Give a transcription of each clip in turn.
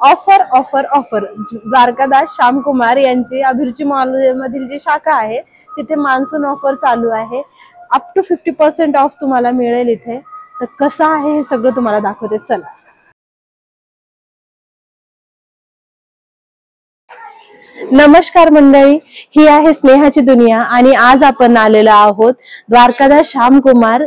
Offer offer offer Dwarkadas Shyamkumar यांची अभिरुची mall मधील जी शाखा आहे तिथे मान्सून ऑफर चालू आहे. अप टू 50% ऑफ तुम्हाला मिळेल इथे. तर कसं आहे हे सगळं तुम्हाला दाखवते, चला. नमस्कार मंडळी, ही आहे स्नेहाची दुनिया आणि आज आपण आलेलो आहोत द्वारकादास श्यामकुमार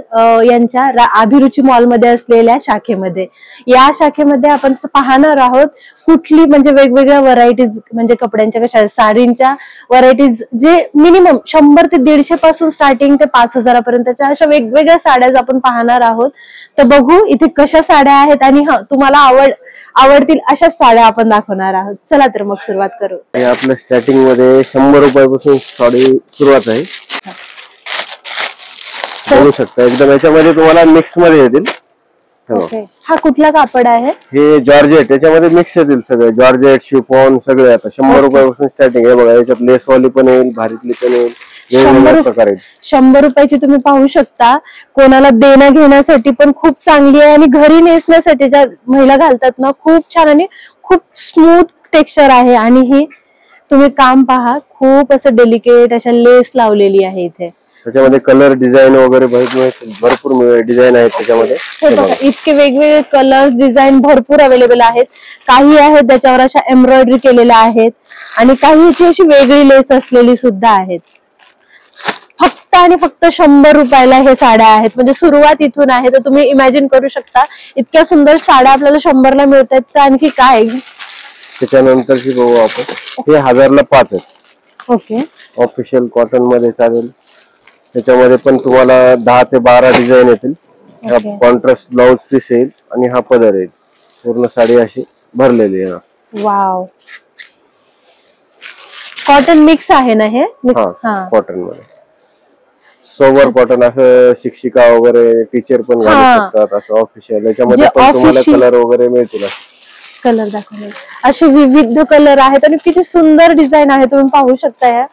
यांच्या अभिरुची मॉल मध्ये असलेल्या शाखेमध्ये. या शाखेमध्ये आपण पाहणार आहोत कुठली म्हणजे वेगवेगळ्या व्हरायटीज, म्हणजे कपड्यांच्या कशा साडींच्या व्हरायटीज जे मिनिमम 100 ते 150 पासून स्टार्टिंग ते 5000 पर्यंतच्या अशा वेगवेगळ्या साड्या आपण पाहणार आहोत. तर बघू इथे कशा साड्या आहेत आणि तुम्हाला आवडतील अशा साड्या आपण दाखवणार आहोत. चला तर मग सुरुवात करू. आपल्या स्टार्टिंग मध्ये 100 रुपयापासून साडी सुरुवात आहे. बघू शकता एकदम याच्यामध्ये तुम्हाला मिक्स मध्ये येतील. हा कुठला कापड आहे? हे जॉर्जेट, याच्यामध्ये मिक्स येतील सगळे जॉर्जेट शिफॉन सगळे. आता 100 रुपयापासून स्टार्टिंग आहे. बघा याच्यात लेस वाली पण येईल, भारीतली पण येईल, 100 रुपयाची तुम्ही पाहू शकता. कोणाला देणं घेण्यासाठी पण खूप चांगली आहे आणि घरी नेसण्यासाठी ज्या महिला घालतात ना, खूप छान आणि खूप स्मूथ टेक्स्चर आहे. आणि ही तुम्ही काम पहा, खूप असं डेलिकेट अशा लेस लावलेली आहे इथे. त्याच्यामध्ये कलर डिझाईन वगैरे भरपूर डिझाइन आहेत त्याच्यामध्ये. इतके वेगवेगळे कलर डिझाईन भरपूर अवेलेबल आहेत. काही आहेत त्याच्यावर अशा एम्ब्रॉयडरी केलेल्या आहेत आणि काही अशी वेगळी लेस असलेली सुद्धा आहेत. फक्त आणि फक्त 100 रुपयाला हे साड्या आहेत. म्हणजे सुरुवात इथून आहे. तर तुम्ही इमॅजिन करू शकता इतक्या सुंदर साड्या आपल्याला 100 ला मिळतात, तर आणखी काय. त्याच्यानंतरची बघू आपण, हे 1000 ला 5 आहेत. ओके, ऑफिशियल कॉटन मध्ये चालेल. त्याच्यामध्ये पण तुम्हाला 10 ते 12 डिझाईन येतील. कॉन्ट्रास्ट ब्लाउज पीस येईल आणि हा पदर येईल. पूर्ण साडी अशी भरलेली आहे. वाव, कॉटन मिक्स आहे ना हे? कॉटन मध्ये सोबर कॉटन, असं शिक्षिका वगैरे टीचर पण घालू शकतात असं ऑफिशियल. याच्यामध्ये पण तुम्हाला कलर वगैरे मिळतील. कलर दाखवले असे विविध कलर आहेत आणि किती सुंदर डिझाईन आहे, तुम्ही पाहू शकता. या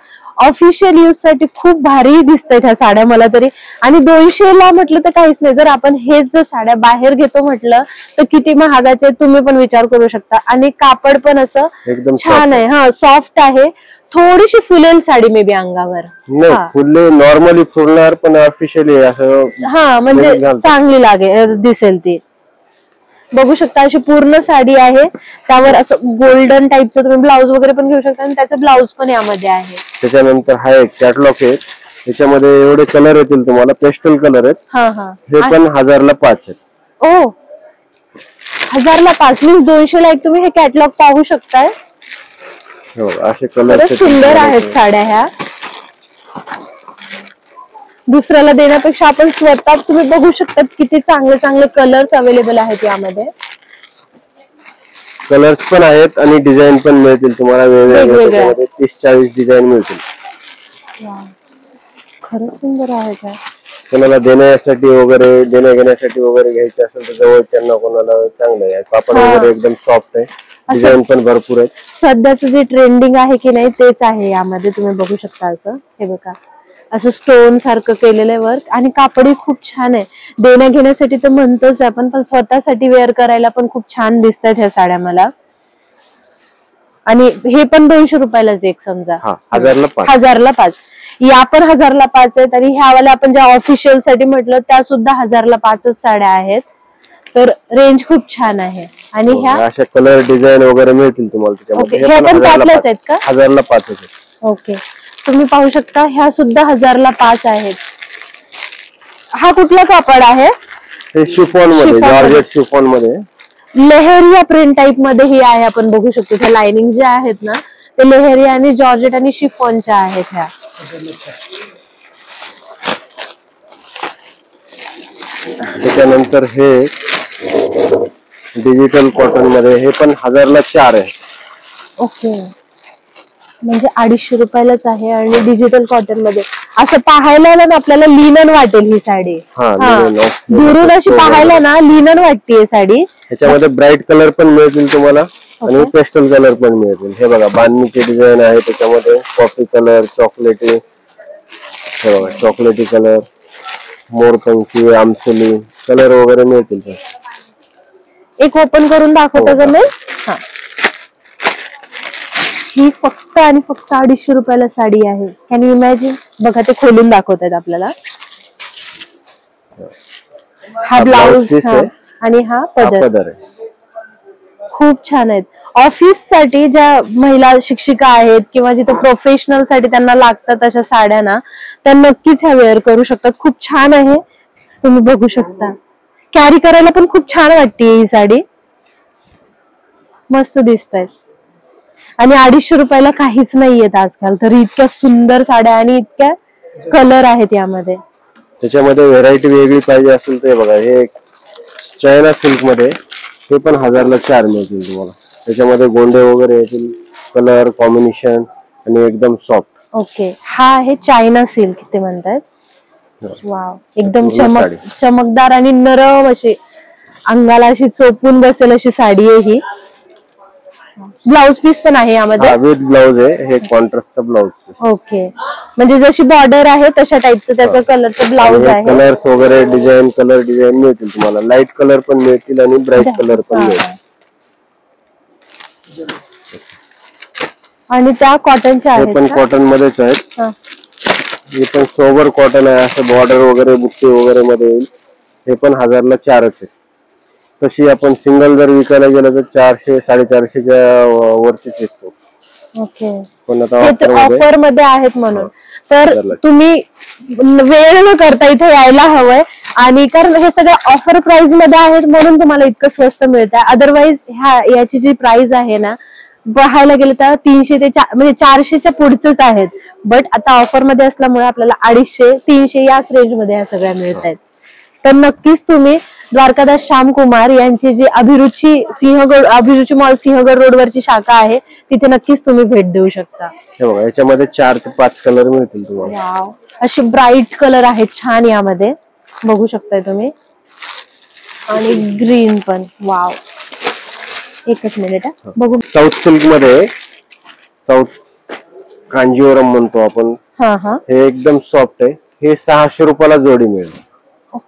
ऑफिशियल यूज साठी खूप भारी दिसतात ह्या साड्या मला तरी. आणि 200 ला म्हटलं तर काहीच नाही. जर आपण हेच जर साड्या बाहेर घेतो म्हटलं तर किती महागाचे तुम्ही पण विचार करू शकता. आणि कापड पण असं एकदम छान आहे. सॉफ्ट आहे. थोडीशी फुलेल साडी मे बी अंगावर. फुले नॉर्मली फुलणार, पण ऑफिशियली असं म्हणजे चांगली दिसेल ती. बघू शकता अशी पूर्ण साडी आहे. त्यावर असं गोल्डन टाईपचं तुम्ही ब्लाऊज वगैरे पण घेऊ शकता आणि त्याचं ब्लाऊज पण यामध्ये आहे. त्याच्यानंतर हा एक कॅटलॉग आहे. त्याच्यामध्ये एवढे कलर येतील तुम्हाला, पेस्टल कलर आहेत. हे पण 1000 ला 5 आहेत. ओ, 1000 ला 5 मीन्स 200 ला एक तुम्ही हे कॅटलॉग पाहू शकताय. हो, असे कलर सुंदर आहेत साड्या ह्या. दुसऱ्याला देण्यापेक्षा आपण स्वतः, तुम्ही बघू शकता किती चांगले चांगले कलर्स अवेलेबल आहेत यामध्ये. कलर्स पण आहेत आणि डिझाईन पण मिळतील तुम्हाला वेगवेगळे. 30-40 डिझाईन मिळतील. खरंच सुंदर आहे. कोणाला देण्यासाठी वगैरे, देण्या घेण्यासाठी वगैरे घ्यायचे असेल तर जवळ त्यांना कोणाला चांगलं आहे. कापड वगैरे एकदम सॉफ्ट आहे, डिझाईन पण भरपूर आहे. सध्याचं जे ट्रेंडिंग आहे की नाही तेच आहे यामध्ये. तुम्ही बघू शकता असं, हे बघा असं स्टोन सारखं केलेलं वर्क आणि कापडही खूप छान आहे. देण्या घेण्यासाठी तर म्हणतोच आपण, पण स्वतःसाठी वेअर करायला पण खूप छान दिसतात ह्या साड्या मला. आणि हे पण 200 रुपयालाच एक समजा. 1000 ला 5. या पण 1000 ला 5 आहेत. आणि ह्यावाल्या आपण ज्या ऑफिशियल साठी म्हटलं त्या सुद्धा 1000 ला 5च साड्या आहेत. तर रेंज खूप छान आहे. आणि ह्या अशा कलर डिझाईन वगैरे मिळतील तुम्हाला त्याच्यामध्ये. हे पण त्यातल्याच आहेत का? 1000 ला 5 आहेत. ओके, तुम्ही पाहू शकता ह्या सुद्धा 1000 ला 5 आहेत. हा कुठला कापड आहे? हे शिफॉन मध्ये, जॉर्जेट शिफॉन मध्ये, लेहरिया प्रिंट टाइप मध्ये ही आहे. आपण बघू शकतो त्या लाइनिंग ज्या आहेत ना ते लेहरिया आणि जॉर्जेट आणि शिफॉनच्या आहेत ह्या. त्याच्यानंतर हे डिजिटल कॉटन मध्ये, हे पण 1000 ला 4 आहे. ओके, म्हणजे 250 रुपयालाच आहे. आणि डिजिटल कॉटन मध्ये असं पाहायला ना आपल्याला लिनन वाटेल ही साडी. दुरून अशी पाहायला ना लिनन वाटते साडी. ह्याच्यामध्ये ब्राईट कलर पण मिळतील तुम्हाला आणि पेस्टल कलर पण मिळतील. हे बघा बांधणीचे डिझाईन आहे त्याच्यामध्ये. कॉफी कलर, चॉकलेटी, हे बघा चॉकलेटी कलर, मोरपंखी, आमसुली कलर वगैरे मिळतील. एक ओपन करून दाखवता का? ही फक्त आणि फक्त 250 रुपयाला साडी आहे. Can you imagine? बघा ते खोलून दाखवतात आपल्याला. हा ब्लाउज आणि हा पदर खूप छान आहेत. ऑफिस साठी ज्या महिला शिक्षिका आहेत किंवा जिथे प्रोफेशनल साठी त्यांना लागतात अशा साड्या ना, त्या नक्कीच ह्या वेअर करू शकतात. खूप छान आहे, तुम्ही बघू शकता. कॅरी करायला पण खूप छान वाटते ही साडी, मस्त दिसत आहेत. आणि 250 रुपयाला काहीच नाहीयेत आजकाल, तरी इतक्या सुंदर साड्या आणि इतक्या कलर आहेत यामध्ये. त्याच्यामध्ये व्हेरायटी वेगळी पाहिजे असेल तर बघा, हे चायना सिल्क मध्ये हे पण 1000 ला 4 मिळतील तुम्हाला. त्याच्यामध्ये गोंडे वगैरे येतील, कलर कॉम्बिनेशन आणि एकदम सॉफ्ट. ओके, हा आहे चायना सिल्क ते म्हणतात. वाव, एकदम चमकदार आणि नरम अशी, अंगाला अशी चोपून बसेल अशी साडी आहे ही. ब्लाउज पीस पण आहे यामध्ये, विथ ब्लाउज आहे, हे कॉन्ट्रास्टचा ब्लाउज पीस. ओके, म्हणजे जशी बॉर्डर आहे तशा टाइपचं त्याचं कलरचं ब्लाउज आहे. कलर्स वगैरे डिझाईन, कलर डिझाईन मिळतील तुम्हाला. लाईट कलर पण मिळतील आणि ब्राईट कलर पण मिळतील. आणि त्या कॉटनच्या आहेत, पण कॉटन मध्येच आहेत. हे पण सोबर कॉटन आहे, असं बॉर्डर वगैरे बुट्टी वगैरे मध्ये येईल. हे पण 1000 ला 4च आहे. तशी आपण सिंगल जर विकायला गेलं तर 400 450च्या वरतीच विकतो. ओके, पण आता ऑफर मध्ये आहेत म्हणून तर तुम्ही वेळ न करता इथे यायला हवंय. आणि कारण हे सगळं ऑफर प्राइस मध्ये आहेत म्हणून तुम्हाला इतकं स्वस्त मिळतंय. अदरवाईज याची जी प्राइस आहे ना, पाहायला गेलं तर 300 ते म्हणजे 400च्या पुढचेच आहेत. बट आता ऑफर मध्ये असल्यामुळे आपल्याला 250 300 याच रेंज मध्ये ह्या सगळ्या मिळत आहेत. तर नक्कीच तुम्ही द्वारकादास श्यामकुमार यांची जी अभिरुची मॉल सिंहगड रोड वरची शाखा आहे, तिथे नक्कीच तुम्ही भेट देऊ शकता. याच्यामध्ये 4 ते 5 कलर मिळतील तुम्हाला. वाव, असे ब्राईट कलर आहेत छान यामध्ये, बघू शकताय तुम्ही. आणि ग्रीन पण. वाव, एकच मिनिट बघू. साऊथ सिल्क मध्ये, साऊथ कांजीवरम म्हणतो आपण, हे एकदम सॉफ्ट आहे. हे 600 रुपयाला जोडी मिळेल.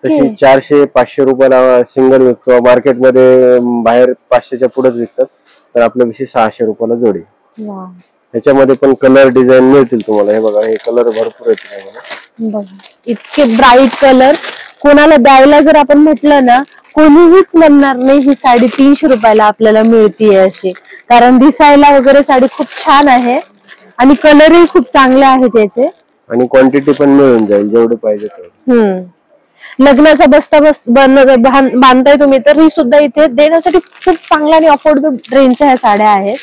तशी 400 500 रुपयाला सिंगल विकतो. मार्केटमध्ये बाहेर 500च्या पुढेच विकतात, तर आपल्यापेक्षा 600 रुपयाला जोडी. ह्याच्यामध्ये पण कलर डिझाईन मिळतील तुम्हाला. हे बघा, हे कलर भरपूर आहेत. इतके ब्राईट कलर, कोणाला द्यायला जर आपण म्हटलं ना, कोणीच म्हणणार नाही ही साडी 300 रुपयाला आपल्याला मिळतीये अशी. कारण दिसायला वगैरे साडी खूप छान आहे आणि कलरही खूप चांगले आहेत याचे. आणि क्वांटिटी पण मिळून जाईल जेवढे पाहिजे तेवढे. लग्नाचा बस्ता बांधताय तुम्ही तर ही सुद्धा इथे देण्यासाठी खूप चांगल्या आणि अफोर्डेबल रेंजच्या ह्या साड्या आहेत.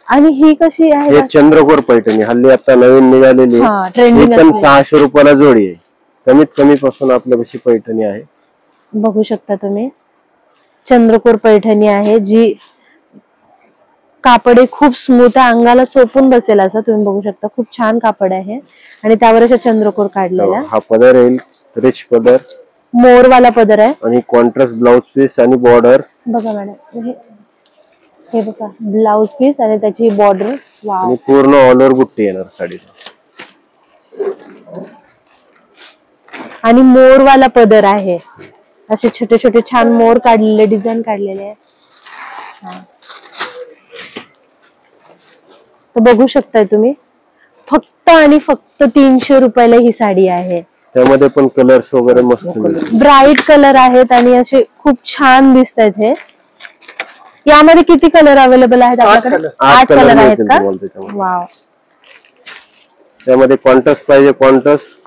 आणि ही कशी आहे? चंद्रकोर पैठणी हल्ली आता नवीन निघालेली, पण 600 रुपयाला जोडी आहे. कमीत कमी पासून आपल्यापाशी पैठणी आहे. बघू शकता तुम्ही, चंद्रकोर पैठणी आहे जी कापड खूप स्मूथ आहे, अंगाला चोपून बसेल असं तुम्ही बघू शकता. खूप छान कापड आहे आणि त्यावर अशा चंद्रकोर काढलेला. हा पदर येईल, रिच पदर, मोरवाला पदर आहे आणि कॉन्ट्रास्ट ब्लाउज पीस आणि बॉर्डर. बघा मॅडम, हे बघा ब्लाउज पीस आणि त्याची बॉर्डर. आणि पूर्ण ऑल ओव्हर बुट्टी येणार साडीला. आणि मोरवाला पदर आहे, असे छोटे छोटे छान मोर काढलेले, डिझाईन काढलेले आहे. तर बघू शकताय तुम्ही, फक्त आणि फक्त 300 रुपयाला ही साडी आहे. त्यामध्ये पण कलर्स वगैरे मस्त ब्राईट कलर आहेत आणि असे खूप छान दिसत आहेत. हे यामध्ये किती कलर अवेलेबल आहेत आपल्याकडे? 8 कलर आहेत का? वाव. त्यामध्ये कॉन्ट्रास्ट पाहिजे कॉन्ट्रास्ट,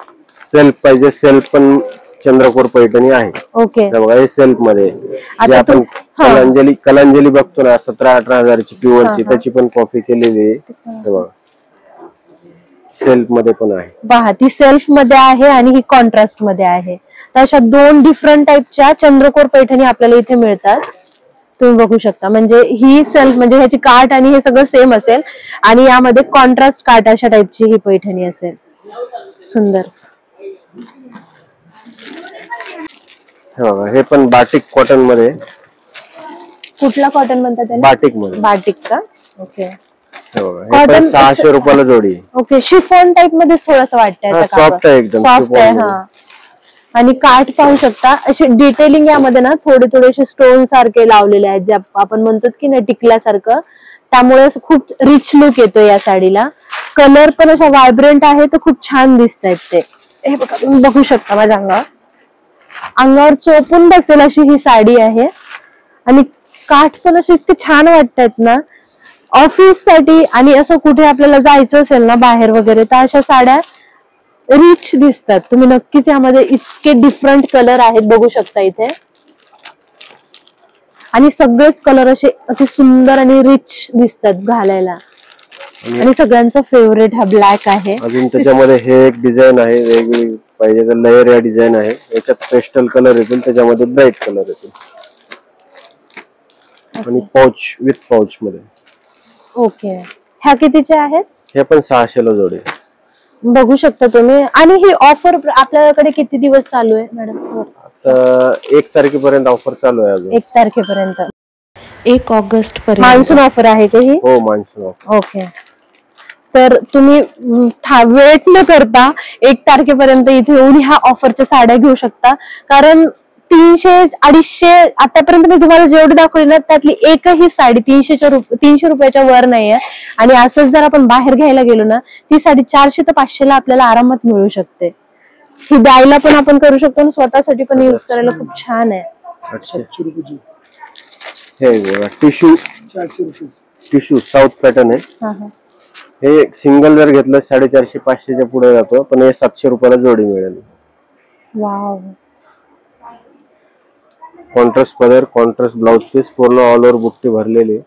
सेल्फ पाहिजे सेल्फ पण चंद्रकोर पैठणी आहे. ओके, बघा हे सेल्फ मध्ये आपण कलांजली बघतो ना 17-18 हजाराची प्युअरची, त्याची पण कॉपी केलेली आहे. सेल्फ मध्ये पण आहे. पहा, ती सेल्फ मध्ये आहे आणि ही कॉन्ट्रास्ट मध्ये आहे. तर अशा 2 डिफरंट टाइपच्या चंद्रकोर पैठणी आपल्याला इथे मिळतात. तुम्ही बघू शकता, म्हणजे ही सेल्फ म्हणजे ह्याची काठ आणि हे सगळं सेम असेल आणि यामध्ये कॉन्ट्रास्ट काठ अशा टाइपची ही पैठणी असेल. सुंदर. हे पण बाटिक कॉटन मध्ये. कुठला कॉटन म्हणतात त्याला? बाटिक मध्ये. बाटिक का? ओके. कॉटन 600 रुपयाला जोडी. ओके, शिफॉन टाइप मध्ये थोडंसं वाटतंय. सॉफ्ट आहे एकदम. सॉफ्ट आहे. आणि काठ पाहू शकता, अशी डिटेलिंग यामध्ये ना थोडेसे स्टोन सारखे लावलेले आहेत, जे आपण म्हणतो की ना टिकल्यासारखं. त्यामुळे खूप रिच लुक येतो या साडीला. कलर पण असा व्हायब्रंट आहे, तर खूप छान दिसत आहेत ते. हे बघा, तुम्ही बघू शकता माझ्या अंगावर चोपून बसेल अशी ही साडी आहे. आणि काठ पण असे इतके छान वाटतात ना ऑफिस साठी, आणि असं कुठे आपल्याला जायचं असेल ना बाहेर वगैरे, तर अशा साड्या रिच दिसतात. तुम्ही नक्कीच यामध्ये इतके डिफरंट कलर आहेत बघू शकता इथे, आणि सगळेच कलर असे अति सुंदर आणि रिच दिसतात घालायला. आणि सगळ्यांचा फेवरेट हा ब्लॅक आहे. अजून त्याच्यामध्ये हे एक डिझाईन आहे वेगळी, पाहिजे तर लेयर या डिझाईन आहे. याच्यात पेस्टल कलर येतील, त्याच्यामध्ये ब्राईट कलर येतील, आणि पाउच विथ पाउच मध्ये. ओके, ह्या कितीच्या आहेत? हे पण 600 ला जोडी बघू शकता तुम्ही. आणि ही ऑफर आपल्याकडे किती दिवस चालू आहे मॅडम? आता 1 तारखेपर्यंत ऑफर चालू आहे. अजून 1 तारखेपर्यंत, 1 ऑगस्ट पर्यंत मान्सून ऑफर आहे का ही? हो, मान्सून ऑफर. ओके, तर तुम्ही वेट न करता 1 तारखेपर्यंत इथे येऊन ह्या ऑफरच्या साड्या घेऊ शकता. कारण 300-250 आतापर्यंत मी तुम्हाला जेवढी दाखवली ना, त्यातली एकही साडी 300 रुपयाच्या वर नाहीये. आणि असंच जर आपण बाहेर घ्यायला गेलो ना, ती साडी 400 ते 500 ला आपल्याला आरामात मिळू शकते. ही द्यायला पण आपण करू शकतो आणि स्वतःसाठी पण युज करायला खूप छान आहे. हे बघा, टिश्यू साऊथ पॅटर्न आहे. हे सिंगल जर घेतलं 450-500च्या पुढे जातो, पण हे 700 रुपयाला जोडी मिळेल. वाव. कॉन्ट्रास्ट पदर, कॉन्ट्रास्ट ब्लाउज पीस, पूर्ण ऑल ओव्हर बुट्टी भरलेली.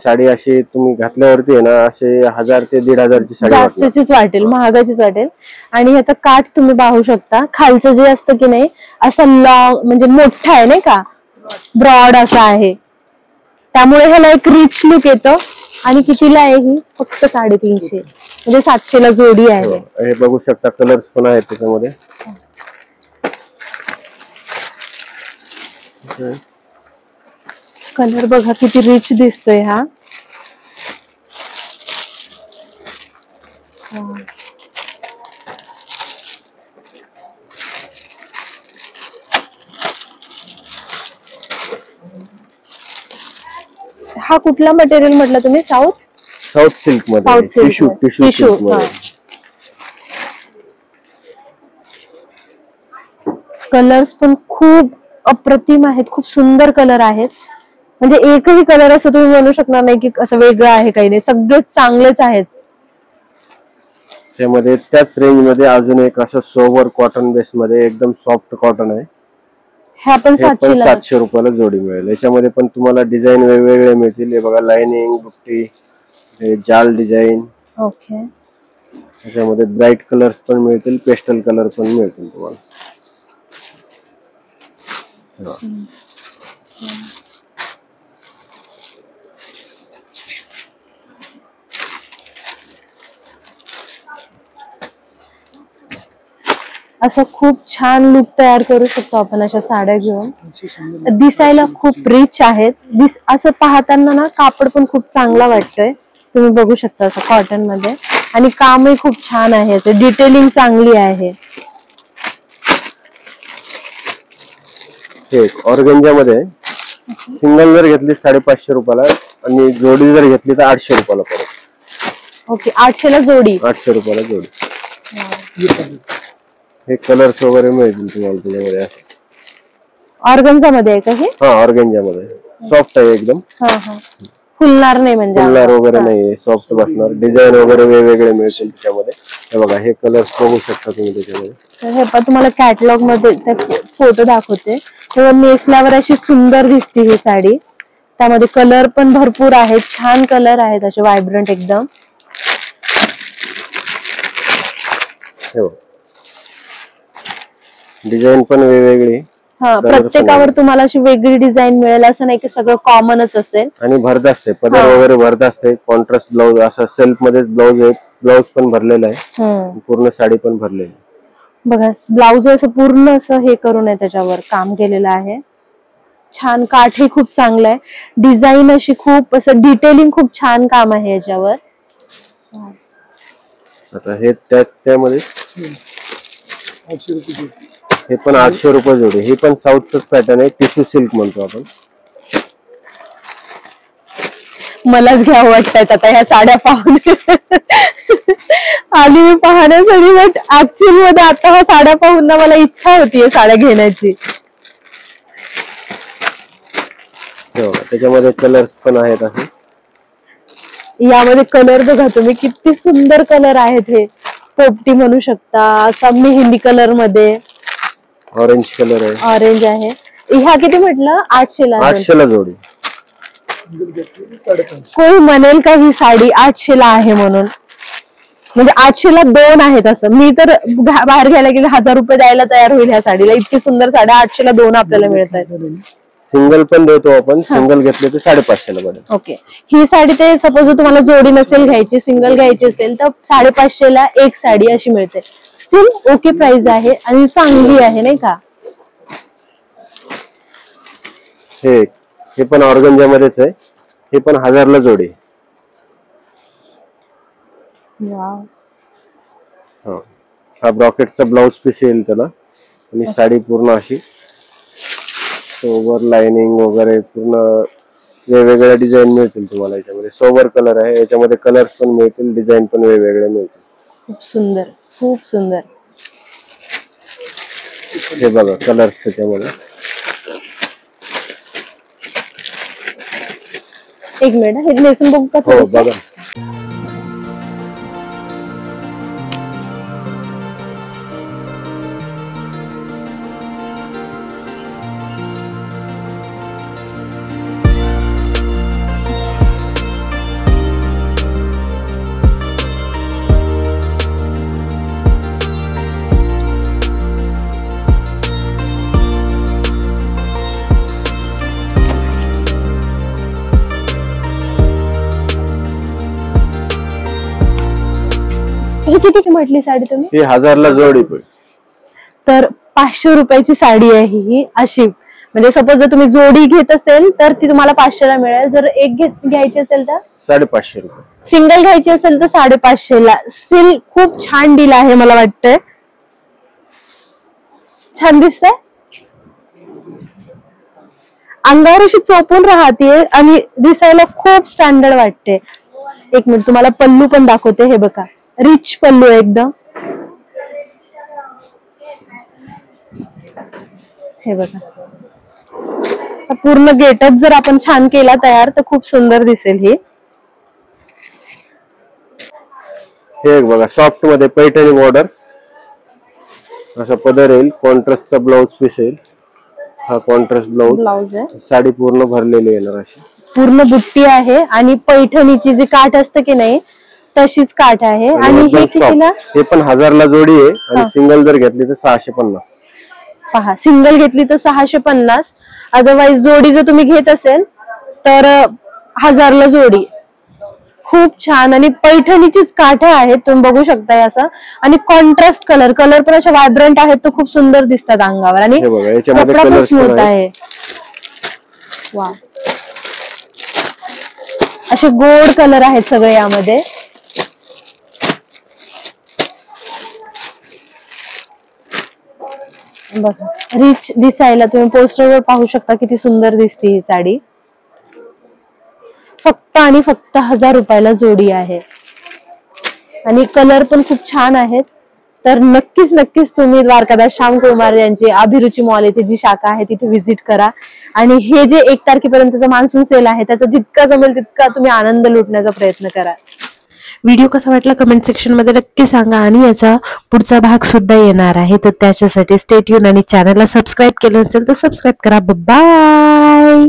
साडी अशी तुम्ही घातल्यावरती आहे ना, असे 1000 ते 1500 ची साडी जास्तीच वाटेल, महागाचीच वाटेल. आणि ह्याचा काठ तुम्ही पाहू शकता, खालचं जे असतं की नाही असं लॉंग, म्हणजे मोठा आहे नाही का, ब्रॉड असा आहे. त्यामुळे ह्याला एक रिच लुक येतो. आणि कितीला आहे ही? फक्त 350, म्हणजे 700 ला जोडी आहे. हे बघू शकता, कलर्स पण आहेत त्याच्यामध्ये. कलर बघा किती रिच दिसतोय हा. हा कुठला मटेरियल म्हटलं तुम्ही? साऊथ सिल्क मध्ये, टिश्यू सिल्क मध्ये. कलर्स पण खूप अप्रतिम आहेत, खूप सुंदर कलर आहेत. म्हणजे एकही कलर असं तुम्ही म्हणू शकणार नाही की असं वेगळं आहे काही नाही, सगळेच चांगलेच आहेत. त्यामध्ये त्याच रेंज मध्ये अजून एक असं सोवर कॉटन बेस मध्ये एकदम सॉफ्ट कॉटन आहे. ह्या पण 700 रुपयाला जोडी मिळेल. याच्यामध्ये पण तुम्हाला डिझाईन वेगवेगळे मिळतील. हे बघा, लाइनिंग बुट्टी, जाल डिझाईन. ओके, त्याच्यामध्ये ब्राईट कलर्स पण मिळतील, पेस्टल कलर पण मिळतील तुम्हाला. असं खूप छान लुक तयार करू शकतो आपण अशा साड्या घेऊन. दिसायला खूप रिच आहेत. असं पाहताना ना कापड पण खूप चांगला वाटतोय. तुम्ही बघू शकता असं कॉटन मध्ये, आणि कामही खूप छान आहे, डिटेलिंग चांगली आहे. ऑर्गेंजा मध्ये सिंगल जर घेतली 550 रुपयाला, आणि जोडी जर घेतली तर 800 रुपयाला पडेल. ओके, 800 ला जोडी. 800 रुपयाला जोडी. हे कलर्स वगैरे मिळतील तुम्हाला त्याच्यामध्ये. ऑर्गेन्झा मध्ये आहे का हे? हा, ऑर्गेंजा मध्ये सॉफ्ट आहे एकदम. फुलणार नाही, म्हणजे फुलणार वगैरे नाही, सॉफ्ट बसणार. डिझाईन वगैरे वेगवेगळे मिळतील त्याच्यामध्ये. हे बघा, हे कलर्स बघू शकता तुम्ही त्याच्यामध्ये. हे पण तुम्हाला कॅटलॉग मध्ये फोटो दाखवते. तेव्हा नेसल्यावर अशी सुंदर दिसते ही साडी. त्यामध्ये कलर पण भरपूर आहेत, छान कलर आहेत असे व्हायब्रंट एकदम. डिझाईन पण वेगवेगळी. प्रत्येकावर तुम्हाला अशी वेगळी डिझाईन मिळेल, असं नाही की सगळं कॉमनच असेल. आणि भरत असते, पदर वगैरे भरत असते. कॉन्ट्रास्ट ब्लाउज, असं सेल्फ मध्ये ब्लाउज आहे. ब्लाउज पण भरलेला आहे, पूर्ण साडी पण भरलेली. बघा, ब्लाउज असं पूर्ण असं हे करून आहे, त्याच्यावर काम केलेलं आहे. छान, काठ हे खूप चांगलं आहे. डिझाईन अशी खूप असं डिटेलिंग, खूप छान काम आहे याच्यावर. आता हे त्यामध्ये हे पण 800 रुपये जोडी. हे पण साऊथच पॅटर्न आहे, टिश्यू सिल्क म्हणतो आपण. मलाच घ्यावं वाटतात आता ह्या साड्या पाहून. आली मी पाहण्यासाठी, बट ऍक्च्युअली मध्ये आता ह्या साड्या पाहून ना मला इच्छा होतीये साड्या घेण्याची. त्याच्यामध्ये कलर्स पण आहेत असे. यामध्ये कलर बघा तुम्ही, किती सुंदर कलर आहेत. हे पोपटी म्हणू शकता, असा मेहंदी कलर मध्ये, ऑरेंज कलर आहे, ऑरेंज आहे. ह्या किती म्हटलं? 800 ला. 800 ला जोडी. कोणी म्हणेल का ही साडी 800 ला आहे म्हणून? म्हणजे 800 ला 2 आहेत असं. मी तर बाहेर घ्यायला गेले 1000 रुपये द्यायला तयार होईल ह्या साडीला. इतकी सुंदर साड्या 800 ला 2 आपल्याला मिळत आहेत. सिंगल पण देतो आपण. सिंगल घेतले तर 550 ला पडेल. ओके. ही साडी ते सपोज तुम्हाला जोडी नसेल घ्यायची, सिंगल घ्यायची असेल तर 550 ला एक साडी अशी मिळते. स्टिल ओके प्राइस आहे आणि चांगली आहे नाही का? हे पण ऑर्गन्झा मध्येच आहे. हे पण 1000 ला जोडी. हा ब्रॉकेटचा ब्लाउज पीस येईल त्याला आणि साडी पूर्ण अशी सोबर लाइनिंग वगैरे पूर्ण वेगवेगळ्या डिझाईन मिळतील तुम्हाला. याच्यामध्ये सोबर कलर आहे, याच्यामध्ये कलर्स पण मिळतील, डिझाईन पण वेगवेगळे मिळतील. खूप सुंदर, खूप सुंदर. हे बघा कलर्स त्याच्यामध्ये. एक मिनिट, हे नेसून बघू का? हो बघा. ही कितीची म्हटली साडी तुम्ही? ही 1000 ला जोडी पडेल. तर 500 रुपयाची साडी आहे ही अशी. म्हणजे सपोज जर तुम्ही जोडी घेत असेल तर ती तुम्हाला 500 ला मिळेल. जर एक घ्यायची असेल तर 550 रुपये. सिंगल घ्यायची असेल तर 550 ला. स्टिल खूप छान डील आहे मला वाटतंय. छान दिसतंय, अंगावर अशी चोपून राहते आणि दिसायला खूप स्टँडर्ड वाटते. एक मिनिट तुम्हाला पल्लू पण दाखवते. हे बघा, रिच पल्लू आहे एकदम. हे बघा, पूर्ण गेटअप जर आपण छान केला तयार तर खूप सुंदर दिसेल ही. हे बघा सॉफ्ट मध्ये पैठणी बॉर्डर, असा पदर येईल, कॉन्ट्रास्टचा ब्लाउज पीस येईल. हा कॉन्ट्रास्ट ब्लाउज आहे. साडी पूर्ण भरलेली येणार अशी. पूर्ण बुट्टी आहे आणि पैठणीची जी काठ असते की नाही तशीच काठ आहे. आणि हे कितीला? हे पण 1000 ला जोडी आहे आणि सिंगल जर घेतली तर 650. पहा, सिंगल घेतली तर 650. अदरवाइज जोडी जर तुम्ही घेत असेल तर 1000 ला जोडी. खूप छान. आणि पैठणीचीच काठ आहेत, तुम्ही बघू शकता असं. आणि कॉन्ट्रास्ट कलर पण अशा व्हायब्रंट आहेत, तर खूप सुंदर दिसतात अंगावर. आणि कपडा पण स्मूथ आहे. वा, असे गोड कलर आहेत सगळे यामध्ये. बघा, रिच दिसायला तुम्ही पोस्टरवर पाहू शकता किती सुंदर दिसते ही साडी. फक्त आणि फक्त 1000 रुपयाला जोडी आहे. आणि कलर पण खूप छान आहेत. तर नक्कीच तुम्ही द्वारकादास श्यामकुमार यांची अभिरुची मॉल येथे जी शाखा आहे तिथे व्हिजिट करा. आणि हे जे 1 तारखेपर्यंतचा मान्सून सेल आहे त्याचा जितका जमेल तितका तुम्ही आनंद लुटण्याचा प्रयत्न करा. व्हिडिओ कसा वाटला कमेंट सेक्शन मध्ये नक्की सांगा. आणि याचा पुढचा भाग सुद्धा येणार आहे, तर त्याच्यासाठी स्टे ट्यून आणि चॅनलला सबस्क्राईब केलं असेल तर सबस्क्राईब करा. बाय.